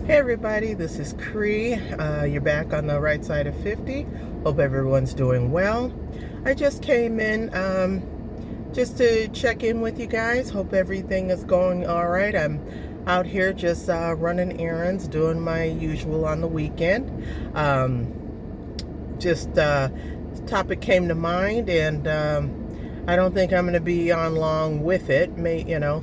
Hey everybody, this is Cree. You're back on the right side of 50. Hope everyone's doing well. I just came in just to check in with you guys. Hope everything is going all right. I'm out here just running errands, doing my usual on the weekend. Just topic came to mind, and I don't think I'm going to be on long with it.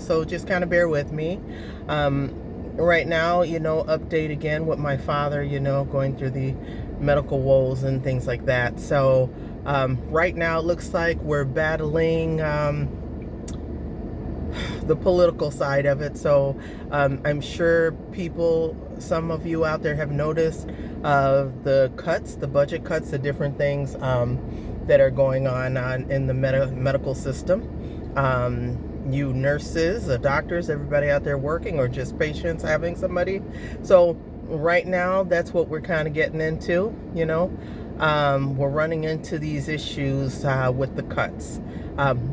So just kind of bear with me. Right now, update again with my father, going through the medical woes and things like that. So right now it looks like we're battling the political side of it. So I'm sure some of you out there have noticed the cuts, the budget cuts, the different things that are going on in the medical system. You nurses, the doctors, everybody out there working, or just patients having somebody. So right now, that's what we're kind of getting into, we're running into these issues with the cuts,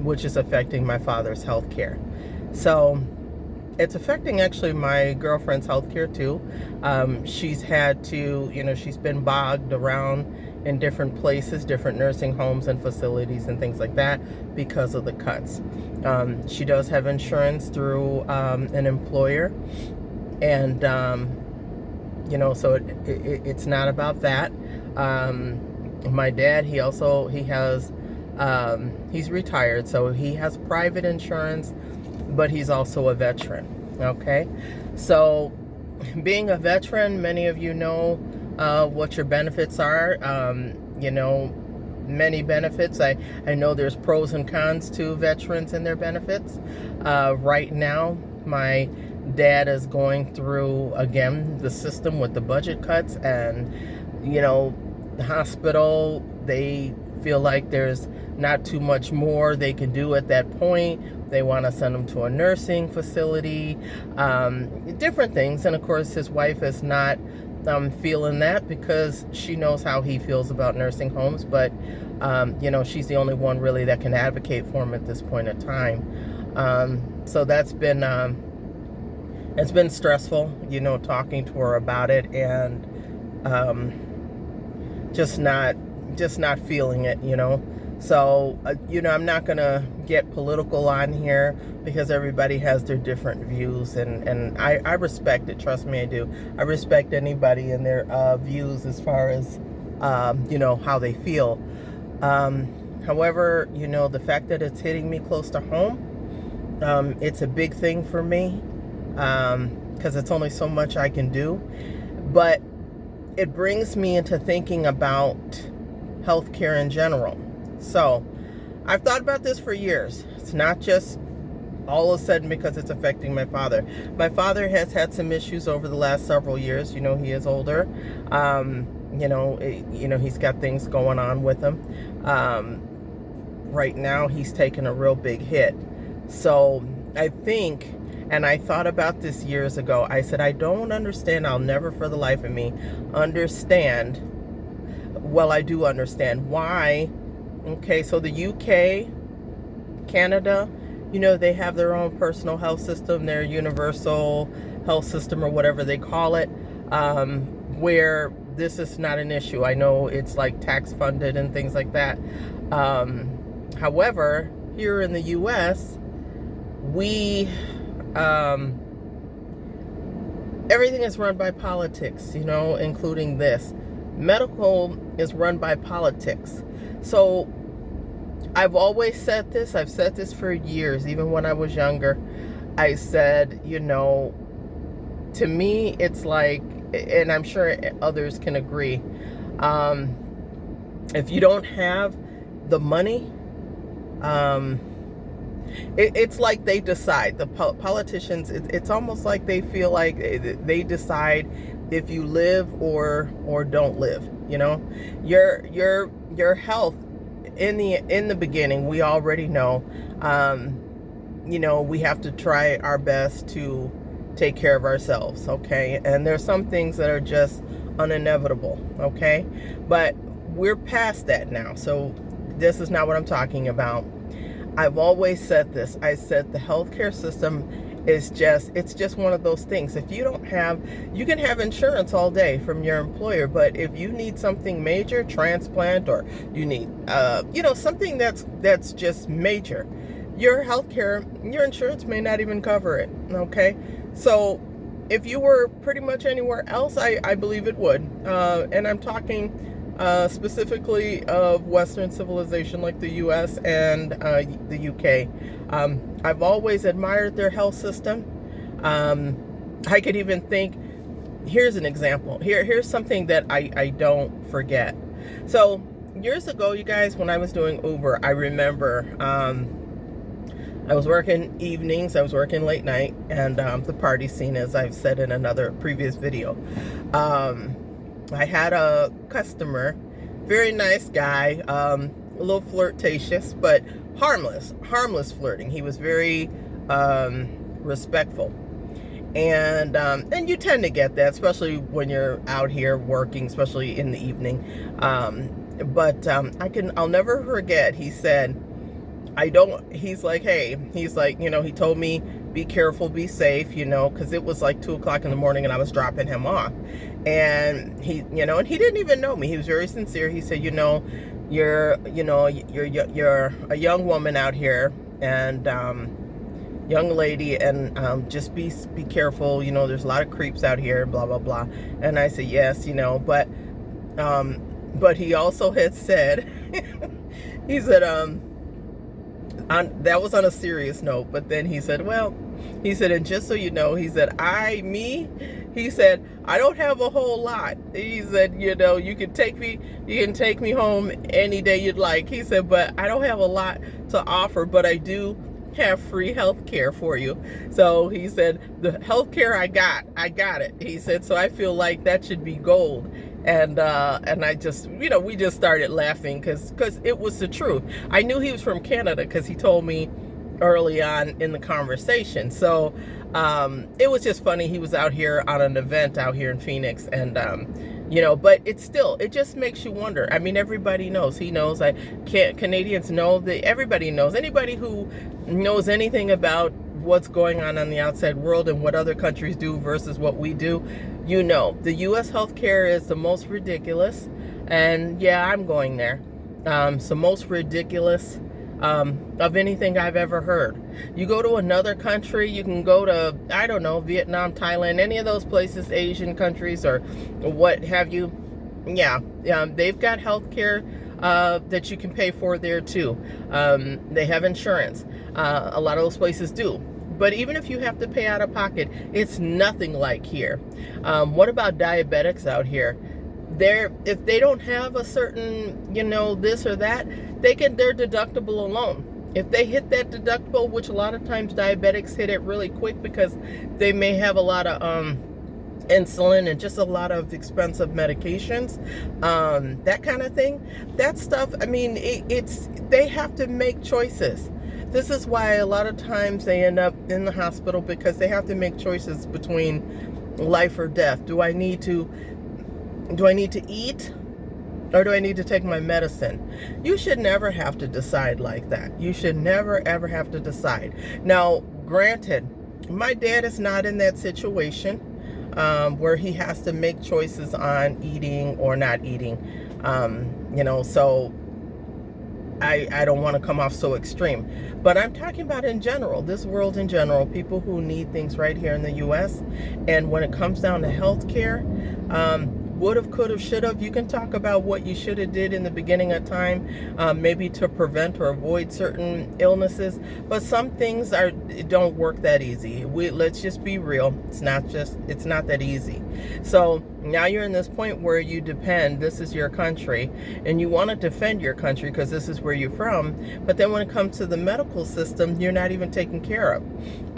which is affecting my father's health care. So it's affecting actually my girlfriend's health care too. She's had to, she's been bogged around in different places, different nursing homes and facilities and things like that because of the cuts. She does have insurance through an employer, and so it's not about that. My dad, he has he's retired, so he has private insurance, but he's also a veteran. Okay, so being a veteran, many of you know what your benefits are. Many benefits. I know there's pros and cons to veterans and their benefits. Right now, my dad is going through, again, the system with the budget cuts, and, the hospital, they feel like there's not too much more they can do at that point. They want to send him to a nursing facility, different things. And of course, his wife is not feeling that, because she knows how he feels about nursing homes, but she's the only one really that can advocate for him at this point in time. So that's been it's been stressful, talking to her about it, and just not feeling it, So, I'm not going to get political on here, because everybody has their different views, and I respect it. Trust me, I do. I respect anybody and their views as far as, how they feel. However, the fact that it's hitting me close to home, it's a big thing for me, because it's only so much I can do. But it brings me into thinking about healthcare in general. So I've thought about this for years. It's not just all of a sudden because it's affecting my father. My father has had some issues over the last several years. He is older. He's got things going on with him. Right now he's taken a real big hit. So I think, and I thought about this years ago, I said, I don't understand. I'll never for the life of me understand. Well, I do understand why. Okay, so the UK, Canada, they have their own personal health system, their universal health system, or whatever they call it, where this is not an issue. I know it's like tax funded and things like that. However, here in the US, we, everything is run by politics, including this. Medical is run by politics. So I've always said this. I've said this for years, even when I was younger. I said, to me, it's like, and I'm sure others can agree, if you don't have the money, it's like they decide. The politicians, it's almost like they feel like they decide if you live or don't live. Your health, in the beginning, we already know, we have to try our best to take care of ourselves, okay? And there's some things that are just uninevitable, okay? But we're past that now, so this is not what I'm talking about. I've always said this. I said the healthcare system it's just one of those things. If you don't have, you can have insurance all day from your employer, but if you need something major, transplant, or you need something that's just major, your healthcare, your insurance may not even cover it. Okay, so if you were pretty much anywhere else, I believe it would. And I'm talking specifically of Western civilization like the U.S. and the U.K. I've always admired their health system. I could even think, here's an example. Here's something that I don't forget. So years ago, you guys, when I was doing Uber, I remember I was working evenings, I was working late night, and the party scene, as I've said in another previous video. I had a customer, very nice guy, a little flirtatious, but harmless flirting. He was very respectful. And you tend to get that, especially when you're out here working, especially in the evening. But I'll never forget, he said, he's like, hey, he's like, he told me, be careful, be safe, because it was like 2 o'clock in the morning and I was dropping him off. And he, and he didn't even know me. He was very sincere. He said, you're a young woman out here, and young lady, and just be careful, there's a lot of creeps out here, blah blah blah. And I said, yes, but he also had said he said that was on a serious note, but then he said, and just so you know, he said, he said, I don't have a whole lot. He said, you can take me home any day you'd like. He said, but I don't have a lot to offer, but I do have free health care for you. So he said, the health care I got it. He said, so I feel like that should be gold. And I just, we just started laughing because it was the truth. I knew he was from Canada because he told me early on in the conversation. So it was just funny. He was out here on an event out here in Phoenix, and but it just makes you wonder. I mean, everybody knows. He knows. Canadians know that. Everybody knows. Anybody who knows anything about what's going on the outside world and what other countries do versus what we do, the U.S. healthcare is the most ridiculous. And yeah, I'm going there. It's the most ridiculous of anything I've ever heard. You go to another country, you can go to, I don't know, Vietnam, Thailand, any of those places, Asian countries or what have you. Yeah, they've got healthcare that you can pay for there too. They have insurance. A lot of those places do. But even if you have to pay out of pocket, it's nothing like here. What about diabetics out here? If they don't have a certain, this or that, their deductible alone. If they hit that deductible, which a lot of times diabetics hit it really quick because they may have a lot of insulin and just a lot of expensive medications, that kind of thing. That stuff, I mean, they have to make choices. This is why a lot of times they end up in the hospital, because they have to make choices between life or death. Do I need to eat, or do I need to take my medicine? You should never have to decide like that. You should never ever have to decide. Now, granted, my dad is not in that situation where he has to make choices on eating or not eating. So I don't want to come off so extreme, but I'm talking about in general, this world in general, people who need things right here in the U.S. And when it comes down to health care, would have, could have, should have. You can talk about what you should have did in the beginning of time, maybe to prevent or avoid certain illnesses. But some things don't work that easy. Let's just be real. It's not that easy. So now you're in this point where you depend. This is your country, and you want to defend your country because this is where you're from. But then when it comes to the medical system, you're not even taken care of.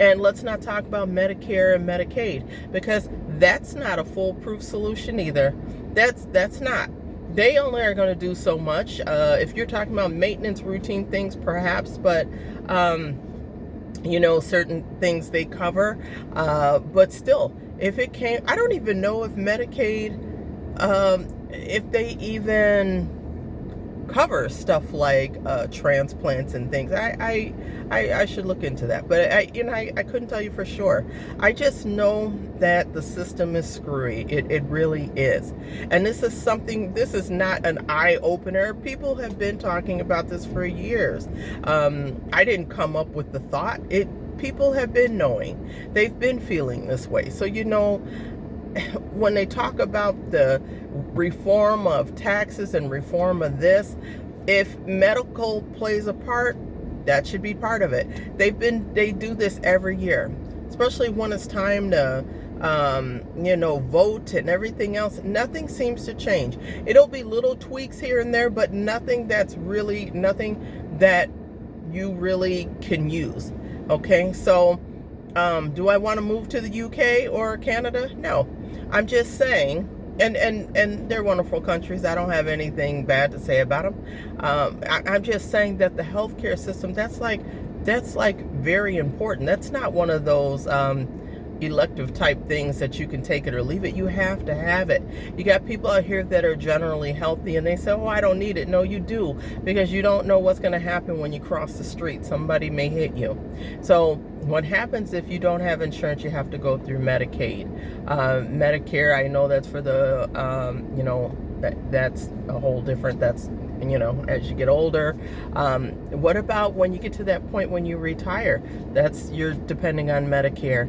And let's not talk about Medicare and Medicaid, because that's not a foolproof solution either. That's not. They only are going to do so much. If you're talking about maintenance, routine things, perhaps, but certain things they cover. But still, if it came, I don't even know if Medicaid, if they even covers stuff like transplants and things. I should look into that, but I couldn't tell you for sure. I just know that the system is screwy. It really is. And this is not an eye opener. People have been talking about this for years. I didn't come up with the thought. People have been knowing. They've been feeling this way. So, when they talk about the reform of taxes and reform of this, if medical plays a part, that should be part of it. They do this every year, especially when it's time to vote and everything else. Nothing seems to change. It'll be little tweaks here and there, but nothing that you really can use. Okay, so do I want to move to the UK or Canada? No. I'm just saying, and they're wonderful countries. I don't have anything bad to say about them. I'm just saying that the healthcare system, that's like very important. That's not one of those elective type things that you can take it or leave it. You have to have it. You got people out here that are generally healthy and they say, oh, I don't need it. No, you do, because you don't know what's going to happen when you cross the street. Somebody may hit you. So what happens if you don't have insurance? You have to go through Medicaid. Medicare, I know that's for the that's a whole different, that's as you get older. What about when you get to that point when you retire? You're depending on Medicare,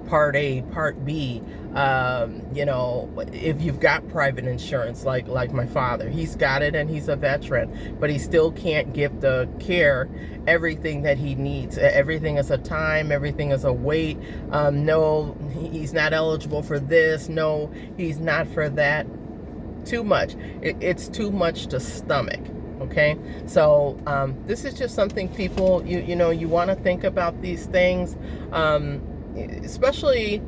Part A, Part B. If you've got private insurance, like my father, he's got it and he's a veteran, but he still can't give the care, everything that he needs. Everything is a time, everything is a wait. No, he's not eligible for this. No, he's not for that. Too much. It's too much to stomach. Okay, so this is just something people, you want to think about these things, especially,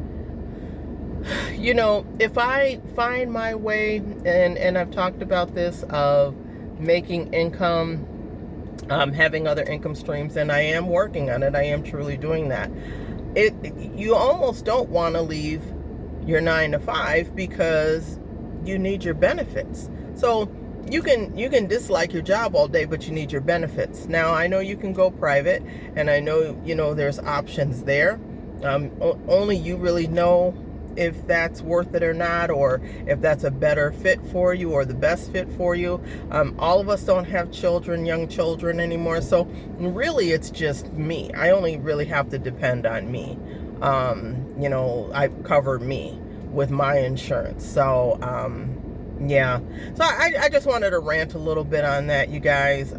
if I find my way, and I've talked about this, of making income, having other income streams, and I am working on it. I am truly doing that. You almost don't want to leave your 9 to 5 because you need your benefits. So you can dislike your job all day, but you need your benefits. Now, I know you can go private, and I know, there's options there. Only you really know if that's worth it or not, or if that's a better fit for you or the best fit for you. All of us don't have children, young children anymore. So really it's just me. I only really have to depend on me. I cover me with my insurance. So yeah, so I just wanted to rant a little bit on that, you guys.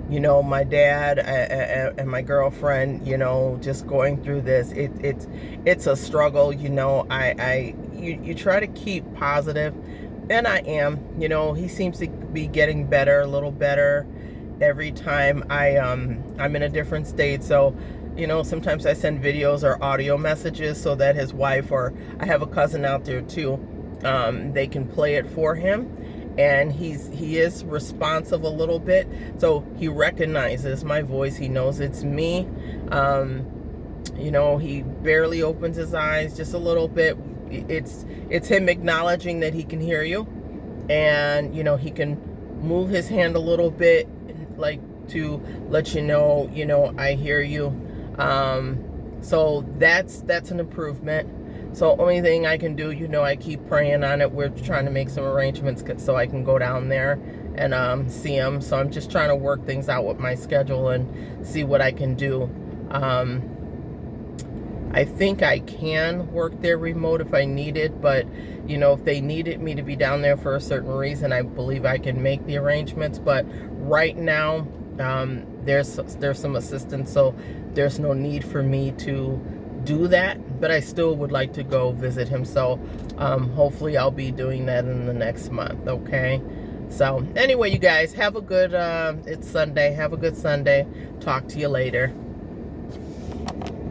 My dad and my girlfriend, just going through this, it's a struggle. You try to keep positive, and I am. He seems to be getting better, a little better every time. I'm in a different state, so sometimes I send videos or audio messages so that his wife, or I have a cousin out there too, they can play it for him. And he is responsive a little bit, so he recognizes my voice. He knows it's me. He barely opens his eyes, just a little bit. It's him acknowledging that he can hear you, and he can move his hand a little bit, like to let you know, I hear you. So that's an improvement. So only thing I can do, I keep praying on it. We're trying to make some arrangements so I can go down there and see him. So I'm just trying to work things out with my schedule and see what I can do. I think I can work there remote if I need it, but if they needed me to be down there for a certain reason, I believe I can make the arrangements. But right now, there's some assistance, so there's no need for me to do that, but I still would like to go visit him. So hopefully I'll be doing that in the next month. Okay, so anyway, you guys have a good it's Sunday. Have a good Sunday. Talk to you later.